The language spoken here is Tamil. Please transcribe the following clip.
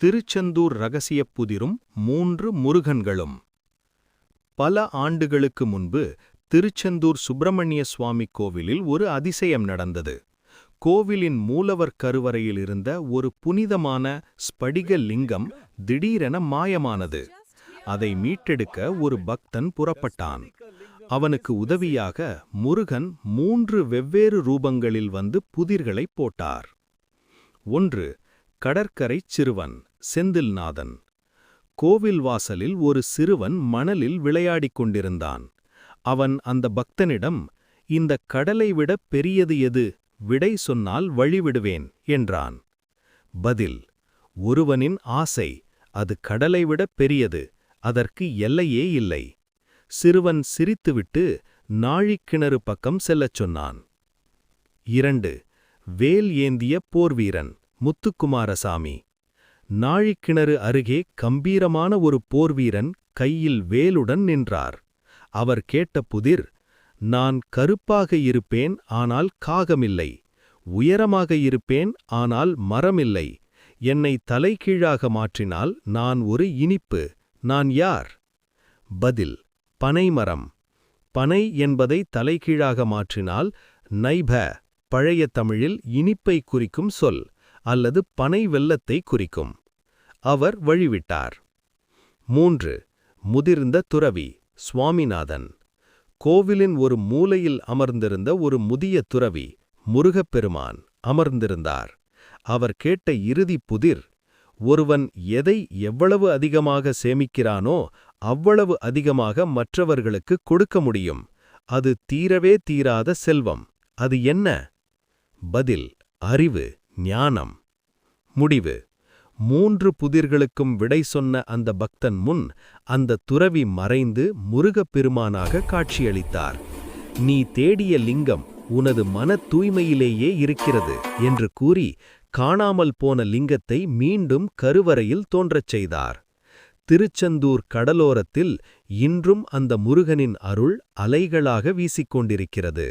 திருச்செந்தூர் ரகசியப் புதிரும் 3 முருகன்களும். பல ஆண்டுகளுக்கு முன்பு திருச்செந்தூர் சுப்பிரமணிய சுவாமி கோவிலில் ஒரு அதிசயம் நடந்தது. கோவிலின் மூலவர் கருவறையில் இருந்த ஒரு புனிதமான ஸ்படிக லிங்கம் திடீரென மாயமானது. அதை மீட்டெடுக்க ஒரு பக்தன் புறப்பட்டான். அவனுக்கு உதவியாக முருகன் 3 வெவ்வேறு ரூபங்களில் வந்து புதிர்களைப் போட்டார். 1. கடற்கரைச் சிறுவன் செந்தில்நாதன். கோவில் வாசலில் ஒரு சிறுவன் மணலில் விளையாடிக் கொண்டிருந்தான். அவன் அந்த பக்தனிடம், "இந்த கடலை விட பெரியது எது? விடை சொன்னால் வழிவிடுவேன்" என்றான். பதில்: ஒருவனின் ஆசை, அது கடலை விட பெரியது, அதற்கு எல்லையே இல்லை. சிறுவன் சிரித்துவிட்டு நாழிக்கிணறு பக்கம் செல்லச் சொன்னான். 2. வேல் ஏந்திய போர்வீரன் முத்துக்குமாரசாமி. நாழிக்கிணறு அருகே கம்பீரமான ஒரு போர்வீரன் கையில் வேலுடன் நின்றார். அவர் கேட்ட புதிர்: "நான் கருப்பாக இருப்பேன், ஆனால் காகமில்லை. உயரமாக இருப்பேன், ஆனால் மரமில்லை. என்னை தலைகீழாக மாற்றினால் நான் ஒரு இனிப்பு. நான் யார்?" பதில்: பனைமரம். பனை என்பதை தலைகீழாக மாற்றினால் நைப, பழைய தமிழில் இனிப்பை குறிக்கும் சொல், அல்லது பனை வெல்லத்தை குறிக்கும். அவர் வழிவிட்டார். 3. முதிர்ந்த துறவி சுவாமிநாதன். கோவிலின் ஒரு மூலையில் அமர்ந்திருந்த ஒரு முதிய துறவி முருகப்பெருமான் அமர்ந்திருந்தார். அவர் கேட்ட இறுதிப் புதிர்: ஒருவன் எதை எவ்வளவு அதிகமாக சேமிக்கிறானோ அவ்வளவு அதிகமாக மற்றவர்களுக்கு கொடுக்க முடியும். அது தீரவே தீராத செல்வம். அது என்ன? பதில்: அறிவு, ஞானம். முடிவு: 3 புதிர்களுக்கும் விடை சொன்ன அந்த பக்தன் முன் அந்த துறவி மறைந்து முருகப்பெருமானாக காட்சியளித்தார். "நீ தேடிய லிங்கம் உனது மனத் தூய்மையிலேயே இருக்கிறது" என்று கூறி காணாமல் போன லிங்கத்தை மீண்டும் கருவறையில் தோன்றச் செய்தார். திருச்செந்தூர் கடலோரத்தில் இன்றும் அந்த முருகனின் அருள் அலைகளாக வீசிக்கொண்டிருக்கிறது.